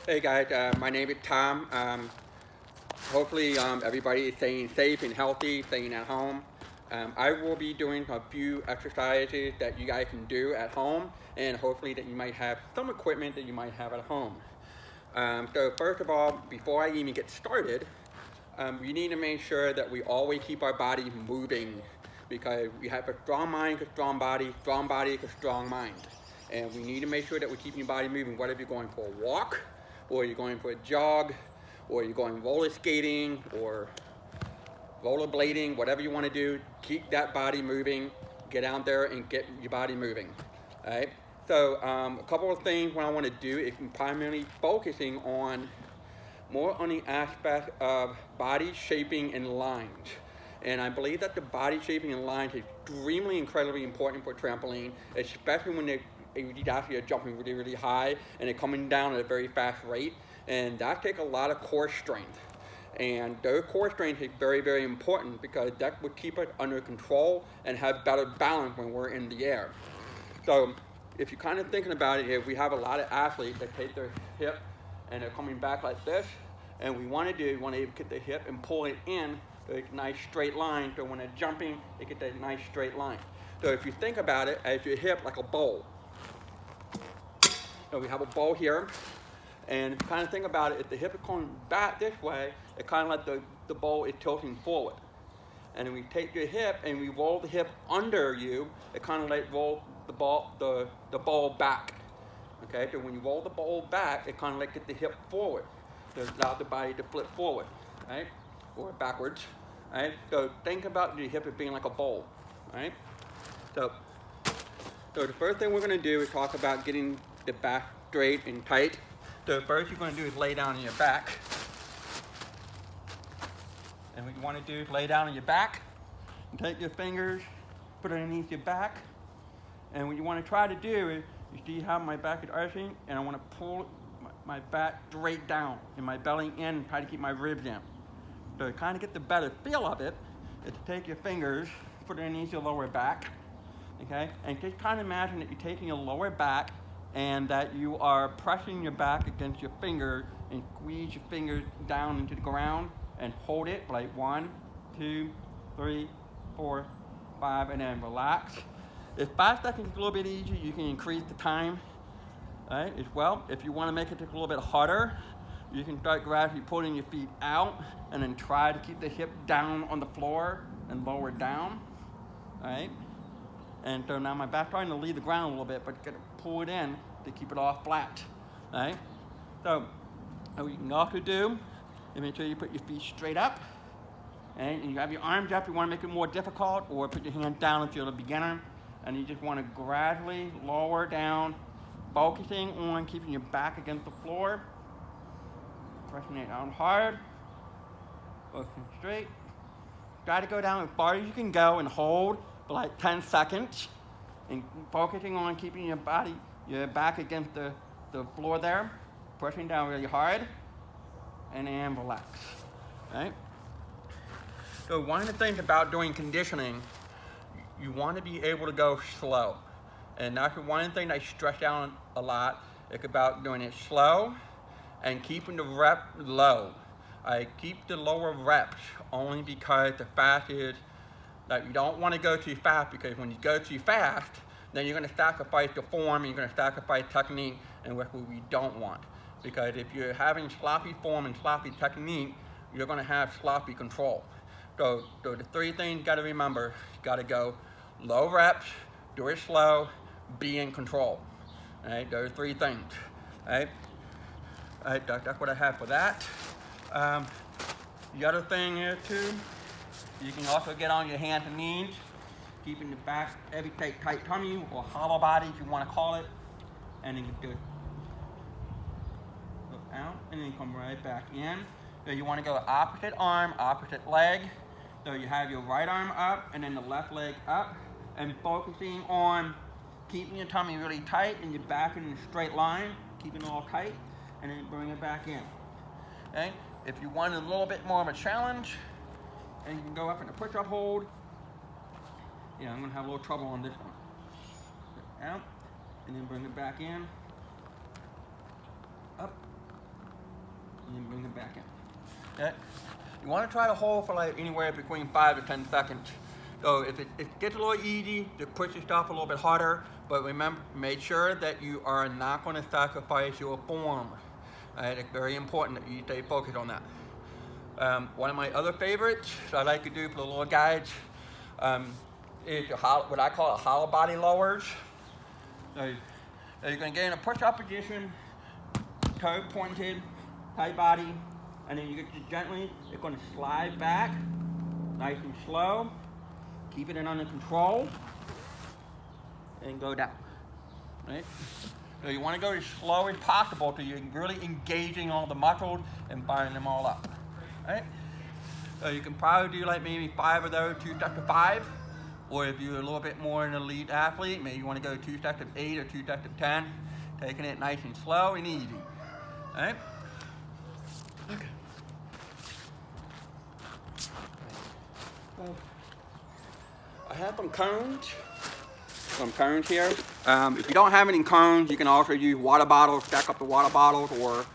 Hey guys, my name is Tom. Hopefully everybody is staying safe and healthy, staying at home. I will be doing a few exercises that you guys can do at home, and hopefully that you might have some equipment that you might have at home. So first of all, before I even get started, we need to make sure that we always keep our body moving, because we have a strong mind, a strong body, a strong mind. And we need to make sure that we're keeping your body moving, whether you're going for a walk, or you're going for a jog, or you're going roller skating, or rollerblading, whatever you want to do, keep that body moving, get out there and get your body moving. All right? So a couple of things what I want to do is primarily focusing on more on the aspect of body shaping and lines. And I believe that the body shaping and lines is extremely, incredibly important for trampoline, especially when you actually are jumping really, really high and they're coming down at a very fast rate. And that takes a lot of core strength. And those core strength is very, very important, because that would keep us under control and have better balance when we're in the air. So if you're kind of thinking about it, if we have a lot of athletes that take their hip and they're coming back like this, and we want to get the hip and pull it in to a nice straight line, so when they're jumping, they get that nice straight line. So if you think about it as your hip like a bowl. So we have a bowl here, and if you kind of think about it, if the hip is going back this way, it kind of like the bowl is tilting forward. And then we take your hip and we roll the hip under you, it kind of like roll the bowl back. Okay, so when you roll the bowl back, it kind of like get the hip forward. To allow the body to flip forward, right? Or backwards, right? So think about your hip as being like a bowl, right? So the first thing we're gonna do is talk about getting the back straight and tight. So first you're gonna do is lay down on your back. And what you wanna do is lay down on your back and take your fingers, put it underneath your back. And what you wanna try to do is, you see how my back is arching, and I wanna pull my back straight down and my belly in, and try to keep my ribs in. So to kind of get the better feel of it, is to take your fingers, put it underneath your lower back, okay? And just kind of imagine that you're taking your lower back and that you are pressing your back against your finger and squeeze your fingers down into the ground and hold it like 1, 2, 3, 4, 5, and then relax. If 5 seconds is a little bit easier, you can increase the time. Right, as well. If you want to make it just a little bit harder, you can start gradually pulling your feet out and then try to keep the hip down on the floor and lower down. Right? And so now my back's trying to leave the ground a little bit, but gotta pull it in to keep it all flat. Right? So what you can also do is make sure you put your feet straight up. And you have your arms up, you want to make it more difficult, or put your hands down if you're a beginner, and you just want to gradually lower down, focusing on keeping your back against the floor, pressing it down hard, looking straight. Try to go down as far as you can go and hold for like 10 seconds, and focusing on keeping your back against the floor there, pressing down really hard, and then relax, right? So one of the things about doing conditioning, you want to be able to go slow. And that's one thing I stress out a lot. It's about doing it slow and keeping the rep low. I keep the lower reps only because the fact is that you don't want to go too fast, because when you go too fast, then you're going to sacrifice the form, and you're going to sacrifice technique, and what we don't want. Because if you're having sloppy form and sloppy technique, you're going to have sloppy control. So the 3 things you got to remember: you got to go low reps, do it slow, be in control. Right? Those 3 things. Right? Right, that's what I have for that. The other thing here too, you can also get on your hands and knees, keeping the back heavy, tight tummy, or hollow body if you want to call it, and then you do it. Look out, and then come right back in. So you want to go opposite arm, opposite leg. So you have your right arm up and then the left leg up, and focusing on keeping your tummy really tight and your back in a straight line, keeping it all tight, and then bring it back in. Okay? If you want a little bit more of a challenge, and you can go up in a push-up hold. Yeah, I'm gonna have a little trouble on this one. Out, and then bring it back in. Up, and then bring it back in. Okay? You want to try to hold for like anywhere between 5 to 10 seconds. So if it gets a little easy, just push your stuff a little bit harder, but remember, make sure that you are not going to sacrifice your form. Right? It's very important that you stay focused on that. One of my other favorites I like to do for the little guys is what I call a hollow body lowers. So you're going to get in a push-up position, toe pointed, tight body, and then you get to gently, it's going to slide back, nice and slow, keep it under control, and go down. Right? So you want to go as slow as possible so you're really engaging all the muscles and firing them all up. Right? So you can probably do like maybe 5 of those, 2 sets of 5. Or if you're a little bit more an elite athlete, maybe you want to go 2 sets of 8 or 2 sets of 10, taking it nice and slow and easy. All right? Okay. I have some cones here. If you don't have any cones, you can also use water bottles, stack up the water bottles, or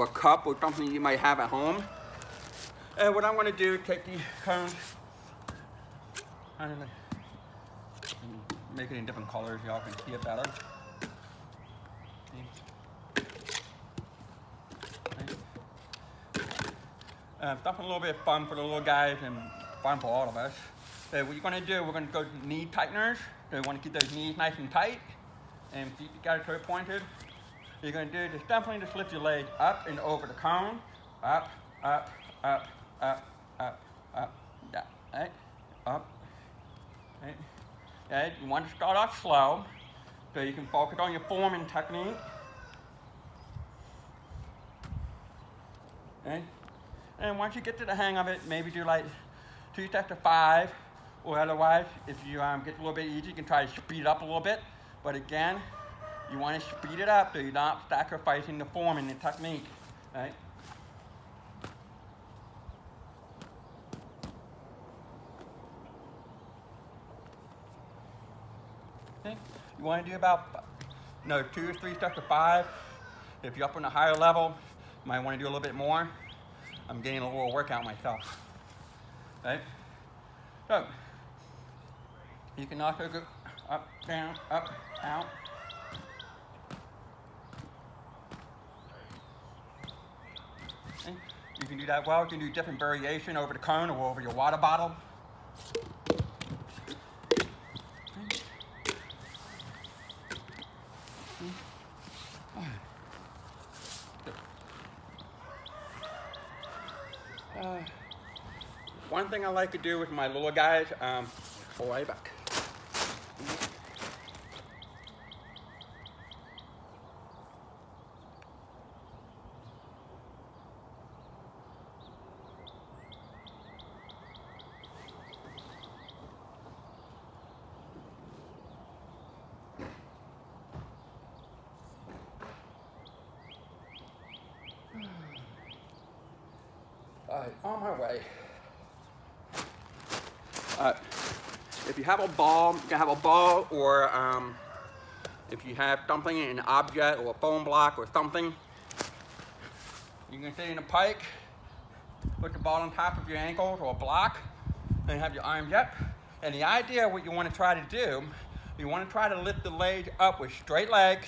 a cup or something you might have at home. And what I'm going to do is take these cones, make it in different colors, y'all can see it better. Something a little bit fun for the little guys and fun for all of us. So what you're going to do, we're going to go to knee tighteners. So you want to keep those knees nice and tight and keep your guys toe pointed. What you're going to do is definitely just lift your leg up and over the cone. Up, up, up, up, up, up, down. Right? Up. Right? Okay? You want to start off slow so you can focus on your form and technique. Okay? And once you get to the hang of it, maybe do like 2 sets of 5, or otherwise, if you get a little bit easy, you can try to speed it up a little bit. But again, you want to speed it up so you're not sacrificing the form and the technique. Right? Okay. You want to do about 2 or 3 sets of 5. If you're up on a higher level, you might want to do a little bit more. I'm getting a little workout myself. Right? So, you can also go up, down, out. Okay. You can do that well. You can do different variation over the cone or over your water bottle. One thing I like to do with my little guys, pull right back. All right, on my way. If you have a ball, you can have a ball, or if you have something, an object or a foam block or something, you can sit in a pike, put the ball on top of your ankles or a block, and have your arms up. And the idea, what you want to try to do, you want to try to lift the leg up with straight legs,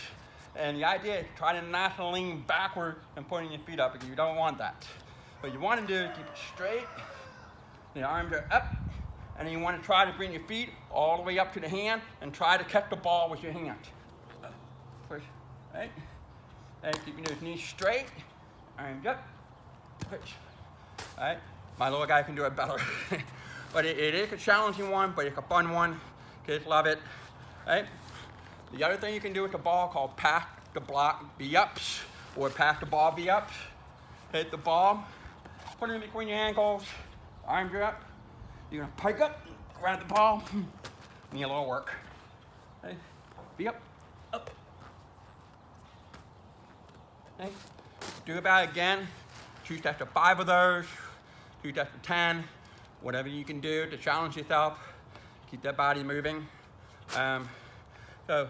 and the idea is try to not lean backward and putting your feet up, because you don't want that. What you want to do is keep it straight, the arms are up, and then you want to try to bring your feet all the way up to the hand and try to catch the ball with your hand. Push, right? And keeping those knees straight, arms up, push. All right? My little guy can do it better. But it is a challenging one, but it's a fun one. Kids love it. Right? The other thing you can do with the ball called pass the block V-ups or pass the ball V-ups. Hit the ball, put it in between your ankles, arms are up. You're gonna pike up, grab the ball, need a little work. Okay? V-up, up. Okay? Do about again. 2 sets of 5 of those, 2 sets of 10, whatever you can do to challenge yourself. Keep that body moving. So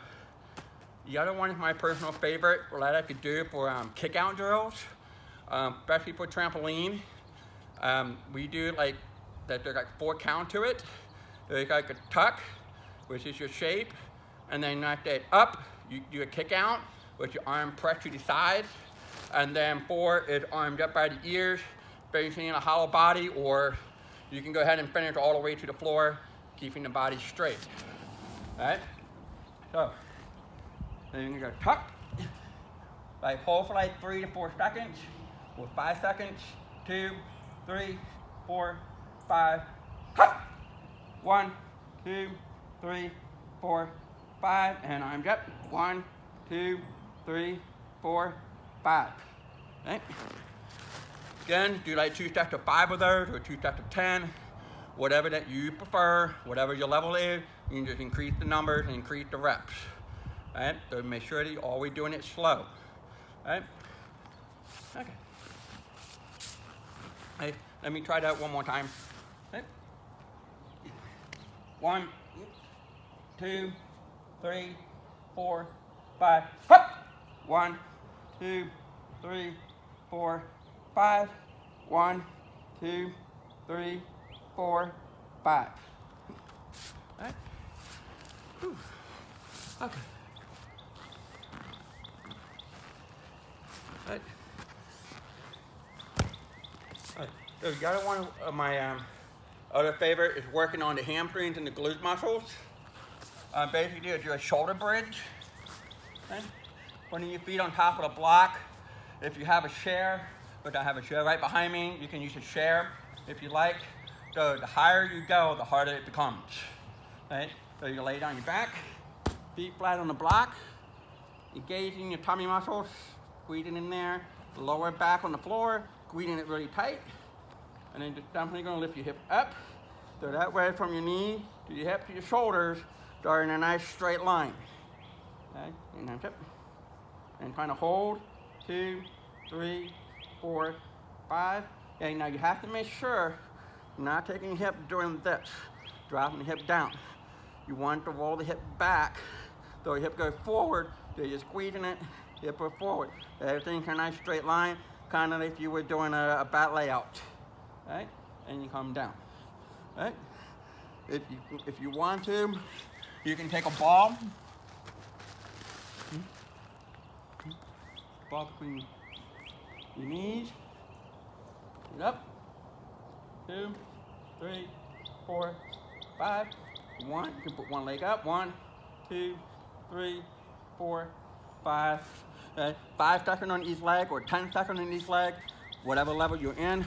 the other one is my personal favorite, what I like to do for kick out drills. especially for trampoline. We do like that. There's like 4 count to it. There's like a tuck, which is your shape, and then like that up, you do a kick out, with your arm pressed to the side, and then 4 is armed up by the ears, facing a hollow body, or you can go ahead and finish all the way to the floor, keeping the body straight. All right. So then you're gonna go tuck, like hold for like 3 to 4 seconds, or 5 seconds. 2, 3, 4, 5. Tuck. 1, 2, 3, 4, 5, and arms up. 1, 2, 3, 4, 5. Okay. Again, do like 2 steps of 5 of those, or 2 steps of 10, whatever that you prefer, whatever your level is. You can just increase the numbers and increase the reps. All right. So make sure that you're always doing it slow. All right. Okay. Hey, let me try that one more time. Okay. 1, 2, 3, 4, 5. Hup! 1, 2, 3, 4, 5. 1, 2, 3, 4, 5. All right. Whew. Okay. All right. All right. So the other one of my other favorite is working on the hamstrings and the glute muscles. Basically, do a shoulder bridge. Okay? Putting your feet on top of the block. If you have a chair, but I have a chair right behind me, you can use a chair if you like. So the higher you go, the harder it becomes. Right? So you lay down your back, feet flat on the block, engaging your tummy muscles, squeezing in there, the lower back on the floor, squeezing it really tight, and then just definitely going to lift your hip up. So that way from your knee to your hip to your shoulders, start in a nice straight line. Okay? And then tip. And kind of hold. 2, 3, 4, 5. Okay, now you have to make sure you're not taking your hip doing this, dropping the hip down. You want to roll the hip back, so your hip goes forward, so you're squeezing it, hip goes forward. Everything's in a nice straight line, kind of like if you were doing a bat layout. Right? And you come down. Right? If you want to, you can take a ball. Ball between your knees. Get up. 2, 3, 4, 5. 1. You can put one leg up. 1, 2, 3, 4, 5. 5 seconds on each leg, or 10 seconds on each leg. Whatever level you're in,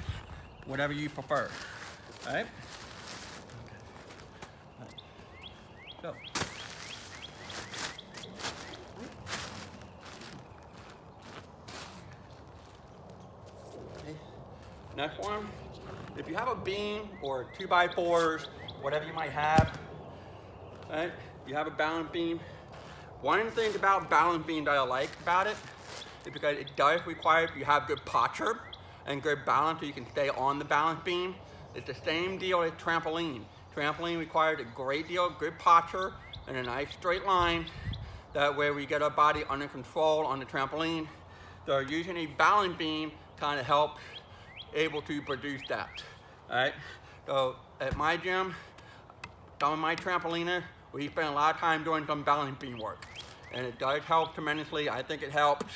whatever you prefer. All right? So. Okay. Next one. If you have a beam or 2x4s, whatever you might have, right? You have a balance beam. One of the things about balance beam that I like about it is because it does require you have good posture and good balance so you can stay on the balance beam. It's the same deal as trampoline. Trampoline requires a great deal of good posture and a nice straight line. That way we get our body under control on the trampoline. So using a balance beam kind of helps able to produce that. All right. So at my gym, some of my trampoliners, we spend a lot of time doing some balance beam work, and it does help tremendously. I think it helps.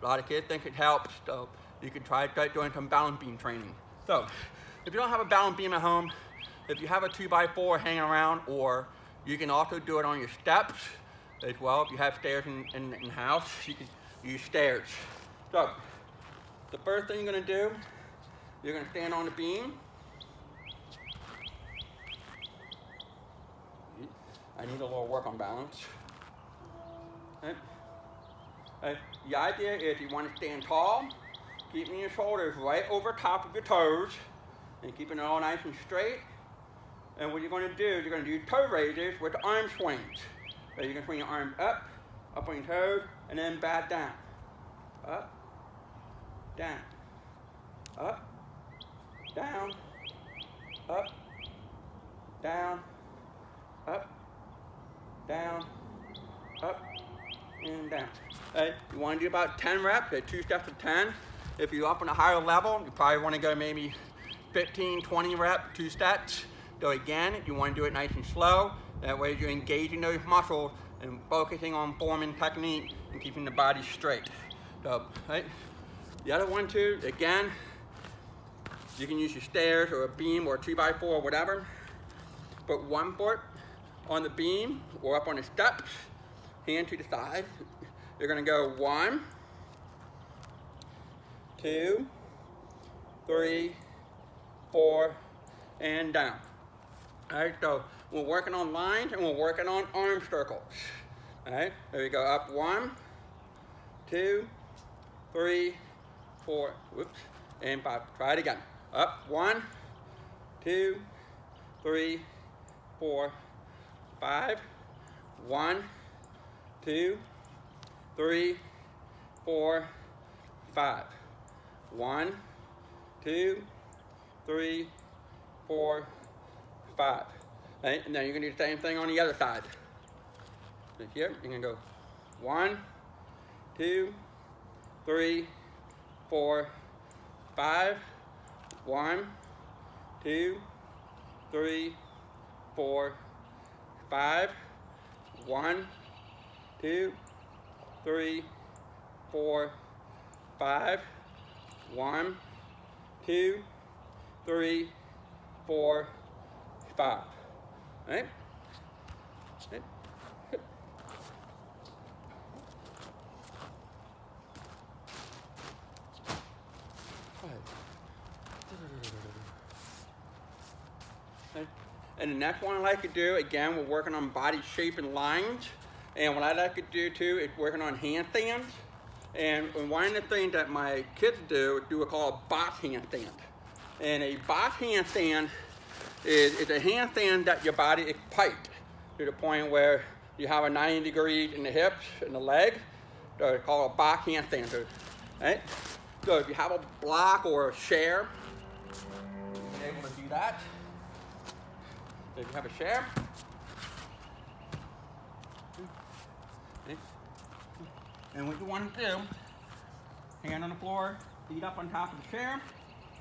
A lot of kids think it helps. So you can try doing some balance beam training. So if you don't have a balance beam at home, if you have a 2x4 hanging around, or you can also do it on your steps as well. If you have stairs in the house, you can use stairs. So the first thing you're going to do, you're going to stand on the beam. I need a little work on balance. Okay. The idea is you want to stand tall, keeping your shoulders right over top of your toes, and keeping it all nice and straight. And what you're going to do is you're going to do toe raises with arm swings. So you're going to swing your arms up on your toes, and then back down. Up, down, up, down, up, down, up, down, up, and down. You want to do about 10 reps, 2 steps of 10. If you're up on a higher level, you probably want to go maybe 15, 20 reps, 2 sets. So again, you want to do it nice and slow. That way you're engaging those muscles and focusing on forming technique and keeping the body straight. So, right? The other one too, again, you can use your stairs or a beam or a 2x4 or whatever. Put one foot on the beam or up on the steps, hand to the side. You're gonna go 1, 2, 3, 4, and down. All right, so we're working on lines and we're working on arm circles. All right, there we go, up 1, 2, 3, 4, whoops, and 5. Try it again. Up 1, 2, 3, 4, 5. 1, 2, 3, 4, 5. 1, 2, 3, 4, 5. Right? And then you're gonna do the same thing on the other side. So here, you're gonna go 1, 2, 3, 4, 5. 1, 2, 3, 4, 5. 1, 2, 3, 4, 5. 1, 2, 3, 4, 5. Right? Right. And the next one I like to do, again, we're working on body shape and lines. And what I like to do too is working on handstands. And one of the things that my kids do what's called a box handstand. And a box handstand is a handstand that your body is piped to the point where you have a 90 degrees in the hips and the leg. So it's called a box handstand. Right? So if you have a block or a chair, you're able to do that. So if you have a chair, and what you want to do, hand on the floor, feet up on top of the chair,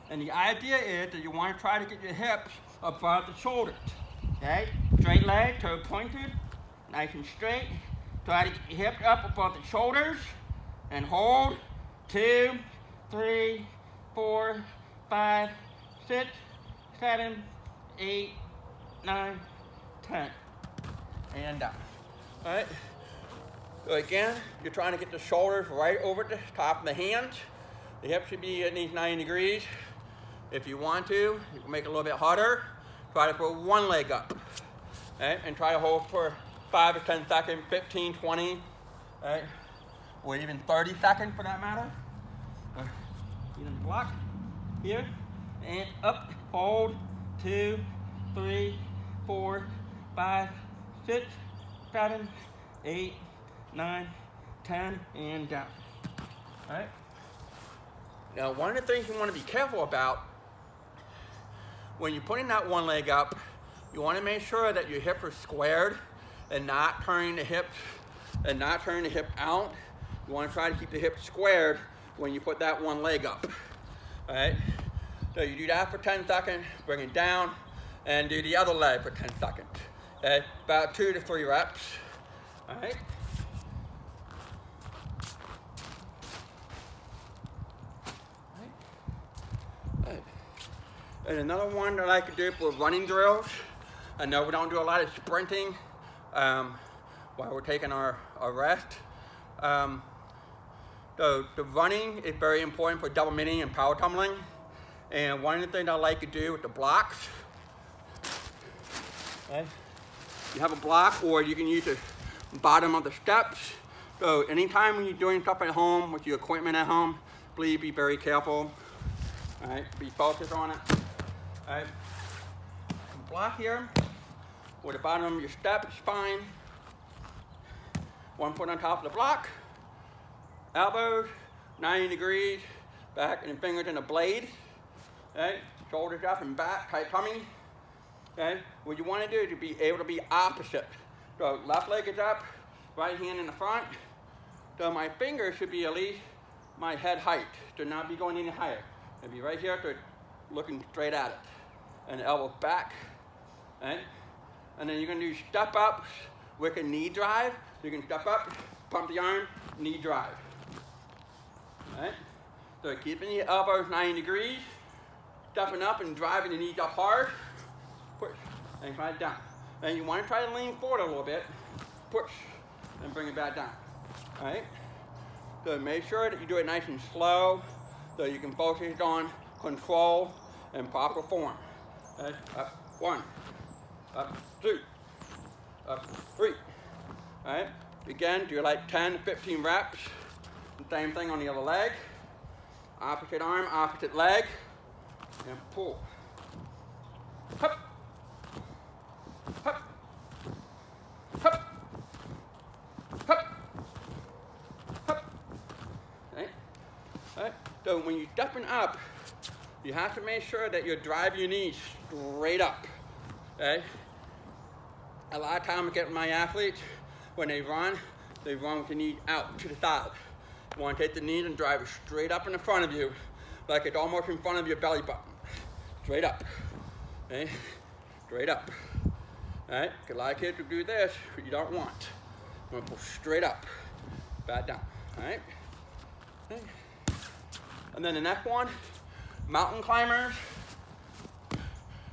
and the idea is that you want to try to get your hips above the shoulders, okay? Straight leg, toe pointed, nice and straight. Try to get your hips up above the shoulders, and hold. 2, 3, 4, 5, 6, 7, 8, 9, 10, and down. All right. So again, you're trying to get the shoulders right over the top of the hands. The hips should be at these 90 degrees. If you want to, you can make it a little bit harder. Try to put one leg up. Right? And try to hold for 5 or 10 seconds, 15, 20, right? Or even 30 seconds for that matter. Even block here, and up, hold, 2, 3, 4, 5, 6, 7, 8, 9, 10, and down. All right? Now, one of the things you want to be careful about when you're putting that one leg up, you want to make sure that your hips are squared and not turning the hips out. You want to try to keep the hips squared when you put that one leg up. All right? So you do that for 10 seconds, bring it down, and do the other leg for 10 seconds. Okay? About 2 to 3 reps. All right? And another one that I like to do for running drills. I know we don't do a lot of sprinting while we're taking our rest. So the running is very important for double mini and power tumbling. And one of the things I like to do with the blocks, okay, you have a block or you can use the bottom of the steps. So anytime when you're doing stuff at home with your equipment at home, please be very careful. All right, be focused on it. All right, block here, where the bottom of your step is fine. 1 foot on top of the block, elbows, 90 degrees, back and fingers in the blade. Okay, shoulders up and back, tight tummy. Okay, what you want to do is to be able to be opposite. So left leg is up, right hand in the front. So my fingers should be at least my head height. Do not be going any higher. And be right here, to looking straight at it. And the elbow back, right? And then you're gonna do step ups with a knee drive. You can step up, pump the arm, knee drive. Right? So keeping your elbows 90 degrees, stepping up and driving the knees up hard, push, and try it down. And you want to try to lean forward a little bit, push, and bring it back down. All right? So make sure that you do it nice and slow, so you can focus on control and proper form. Okay? Up 1, up 2, up 3. All right? Again, do like 10 to 15 reps. Same thing on the other leg. Opposite arm, opposite leg, and pull. Hup, hup, hup, hup, hup. Okay? All right? So when you're stepping up, you have to make sure that you're driving your knees straight up. Okay? A lot of times I get with my athletes, when they run with the knee out to the side. You want to take the knee and drive it straight up in the front of you, like it's almost in front of your belly button. Straight up. Okay? Straight up. Alright? A lot of kids will do this, but you don't want. You want to pull straight up. Back down. Alright? Okay. And then the next one, mountain climbers.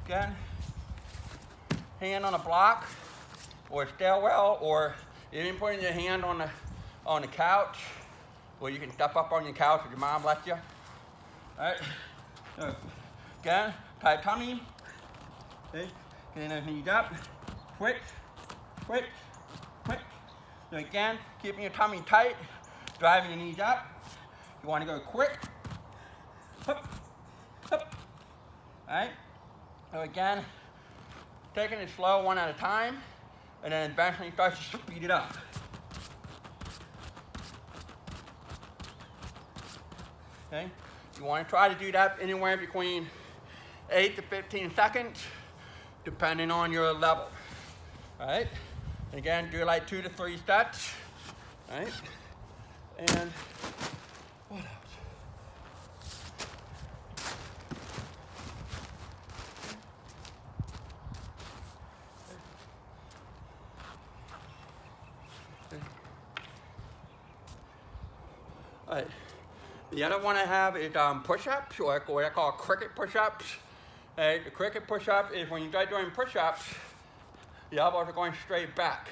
Again, hand on a block or a stairwell, or even putting your hand on the couch, or you can step up on your couch if your mom lets you. All right. So again, tight tummy. Okay. Getting those knees up. Quick, quick, quick. So again, keeping your tummy tight, driving your knees up. You want to go quick. Hup, hup. All right. So again, taking it slow one at a time, and then eventually start to speed it up. Okay? You want to try to do that anywhere between 8 to 15 seconds, depending on your level. All right? And again, do like 2 to 3 sets. All right? And what else? All right. The other one I have is push-ups, or what I call cricket push-ups. The cricket push-up is when you start doing push-ups, the elbows are going straight back,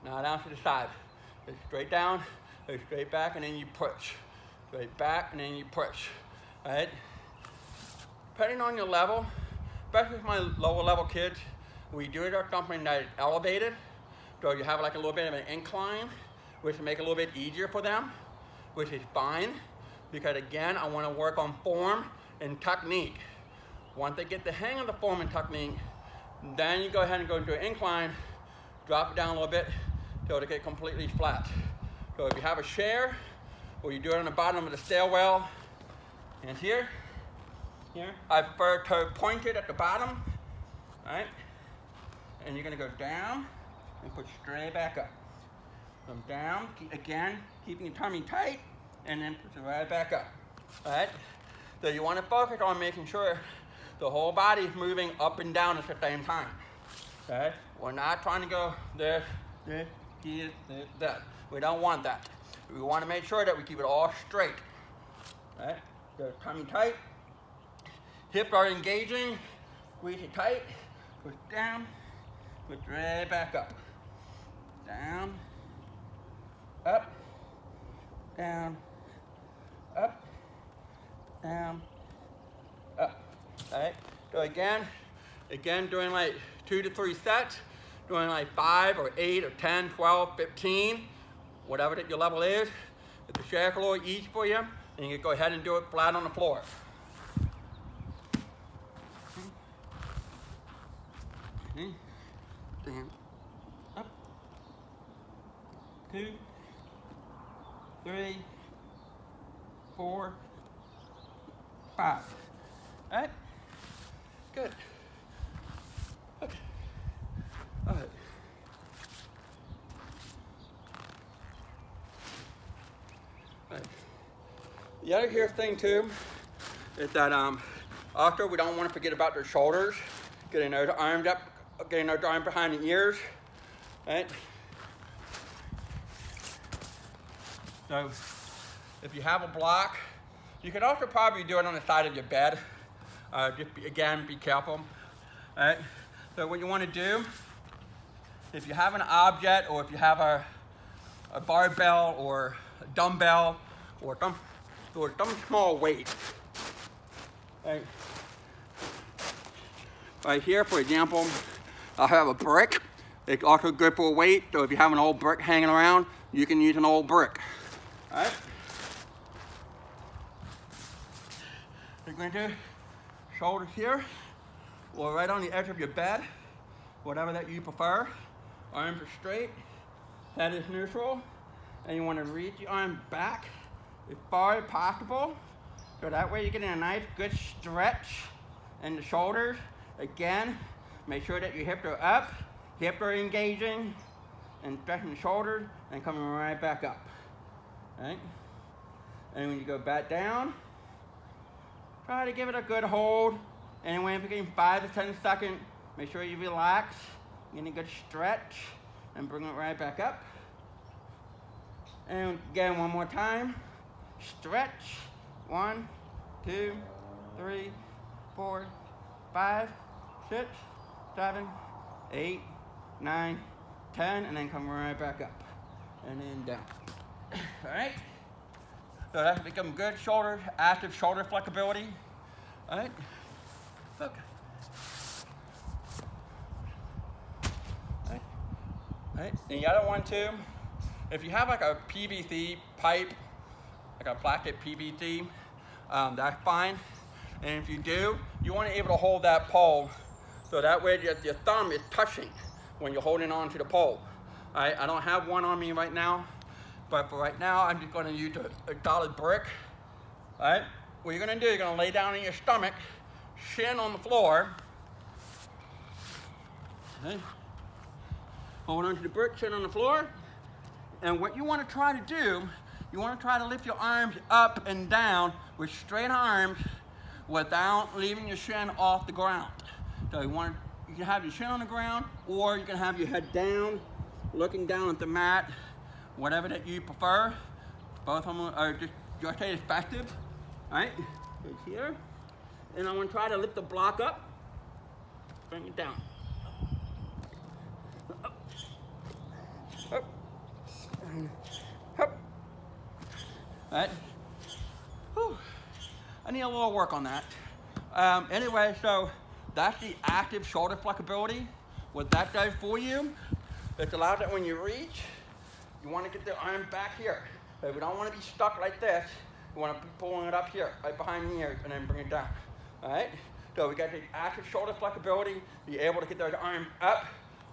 not down to the side. It's straight down, it's straight back, and then you push. Straight back, and then you push. All right? Depending on your level, especially with my lower level kids, we do it at something that is elevated. So you have like a little bit of an incline, which will make it a little bit easier for them, which is fine, because again, I want to work on form and technique. Once they get the hang of the form and technique, then you go ahead and go into an incline, drop it down a little bit till they get completely flat. So if you have a chair, or you do it on the bottom of the stairwell, and here, I prefer to point it at the bottom, right? And you're gonna go down and push straight back up. Come down, again, keeping your tummy tight, and then push it right back up. All right? So you want to focus on making sure the whole body is moving up and down at the same time. Okay? We're not trying to go this, here, that. We don't want that. We want to make sure that we keep it all straight. All right? So tummy tight, hips are engaging, squeeze it tight, push down, push right back up. Down, up, down, up, down, up. All right? So again, doing like 2 to 3 sets, doing like 5 or 8 or 10, 12, 15, whatever that your level is. If the chair's a little easy for you, then you can go ahead and do it flat on the floor. Okay. Stand up. 2, 3, 4, 5. All right? Good. Okay. All right. All right. The other here thing too is that also we don't want to forget about their shoulders, getting those arms up, getting those arms behind the ears, right? So if you have a block, you could also probably do it on the side of your bed. Again, be careful. Right? So what you want to do, if you have an object or if you have a barbell or a dumbbell or some small weight, right here, for example, I have a brick. It's also good for a weight, so if you have an old brick hanging around, you can use an old brick. All right? You're going to do shoulders here, or right on the edge of your bed, whatever that you prefer. Arms are straight, head is neutral, and you want to reach the arm back as far as possible, so that way you're getting a nice good stretch in the shoulders. Again, make sure that your hips are up, hips are engaging, and stretching the shoulders, and coming right back up. Right? And when you go back down, try to give it a good hold. Anywhere between 5 to 10 seconds. Make sure you relax, get a good stretch, and bring it right back up. And again, one more time. Stretch. 1, 2, 3, 4, 5, 6, 7, 8, 9, 10, and then come right back up. And then down. All right? So that's become good shoulder, active shoulder flexibility. All right? Look. All right? And the other one too, if you have like a PVC pipe, like a plastic PVC, that's fine. And if you do, you want to be able to hold that pole so that way your thumb is touching when you're holding on to the pole. All right? I don't have one on me right now. But for right now, I'm just going to use a solid brick. All right? What you're going to do, you're going to lay down on your stomach, shin on the floor. Okay? Hold on to the brick, shin on the floor. And what you want to try to do, you want to try to lift your arms up and down with straight arms without leaving your shin off the ground. So you can have your shin on the ground, or you can have your head down, looking down at the mat. Whatever that you prefer, both of them are just as effective. All right, it's here. And I'm gonna try to lift the block up, bring it down. Up, up, up. All right, whew. I need a little work on that. Anyway, so that's the active shoulder flexibility. What that does for you, it allows that when you reach, you want to get the arm back here. But we don't want to be stuck like this. We want to be pulling it up here, right behind the ears, and then bring it down. All right? So we got the active shoulder flexibility. Be able to get those arms up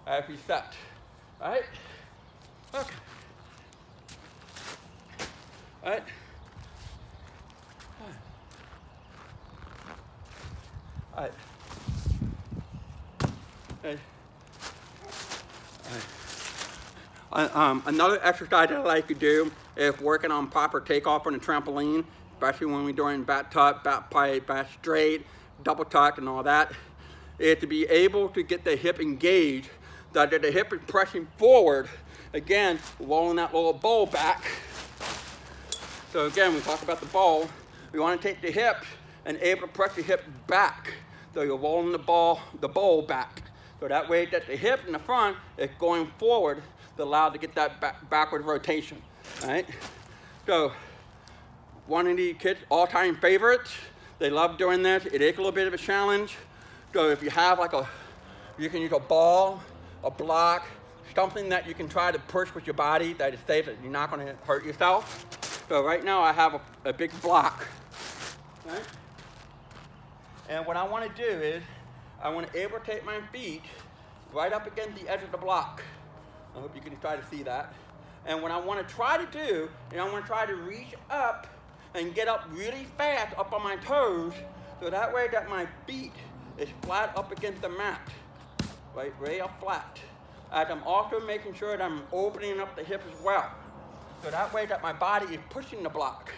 as we set. All right? Okay. All right? All right. Okay. All right. Another exercise that I like to do is working on proper takeoff on the trampoline, especially when we're doing back tuck, back pipe, back straight, double tuck, and all that, is to be able to get the hip engaged, so that the hip is pressing forward, again, rolling that little bowl back. So again, we talk about the bowl. We want to take the hips and able to press the hip back. So you're rolling the bowl back. So that way that the hip in the front is going forward, to allow to get that backward rotation. All right? So one of the kids' all-time favorites. They love doing this. It is a little bit of a challenge. So if you have you can use a ball, a block, something that you can try to push with your body that is safe, that you're not going to hurt yourself. So right now I have a big block. Right? And what I want to do is I want to able to take my feet right up against the edge of the block. I hope you can try to see that. And what I want to try to do is I want to try to reach up and get up really fast up on my toes, so that way that my feet is flat up against the mat, right up flat. And I'm also making sure that I'm opening up the hip as well, so that way that my body is pushing the block,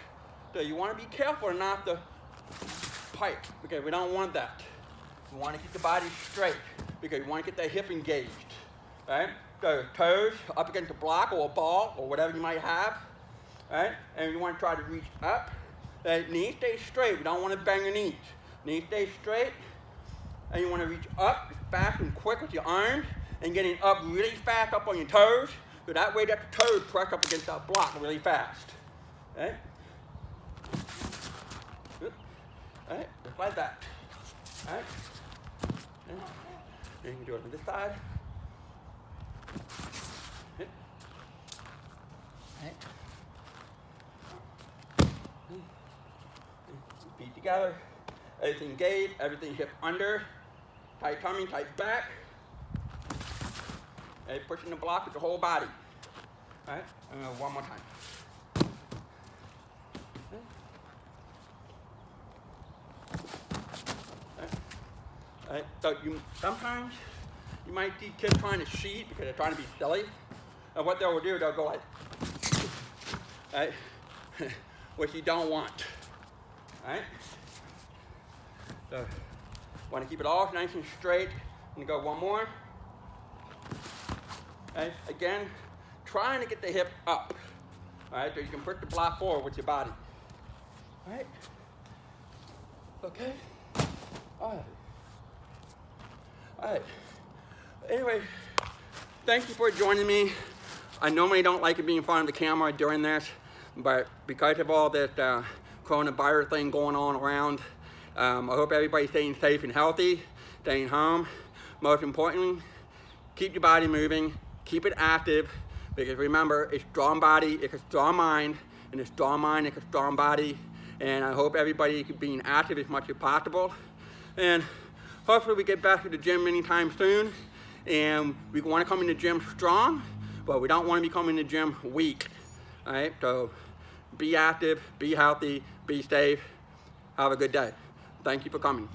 So you want to be careful not to pipe, because we don't want that. We want to keep the body straight, because we want to get that hip engaged, right? So toes up against a block or a ball or whatever you might have, right? And you want to try to reach up. Knees stay straight. We don't want to bang your knees. Knees stay straight, and you want to reach up fast and quick with your arms, and getting up really fast up on your toes, so that way that the toes press up against that block really fast. Right? Right? Just like that. Right? Then you can do it on this side. Right? Feet together. Everything engaged, everything hip under. Tight tummy, tight back. And pushing the block with the whole body. All right? And one more time. All right? So sometimes you might see kids trying to cheat because they're trying to be silly. And what they'll do, they'll go like, right? Which you don't want. All right? So want to keep it all nice and straight. I'm going to go one more. Okay. Again, trying to get the hip up. All right, so you can push the block forward with your body. All right. Okay. All right. All right. Anyway, thank you for joining me. I normally don't like being in front of the camera during this, but because of all this coronavirus thing going on around, I hope everybody's staying safe and healthy, staying home. Most importantly, keep your body moving, keep it active, because remember, a strong body, it's a strong mind, and a strong mind, it's a strong body. And I hope everybody is being active as much as possible. And hopefully we get back to the gym anytime soon. And we want to come in the gym strong, but we don't want to be coming in the gym weak. All right, so be active, be healthy, be safe. Have a good day. Thank you for coming.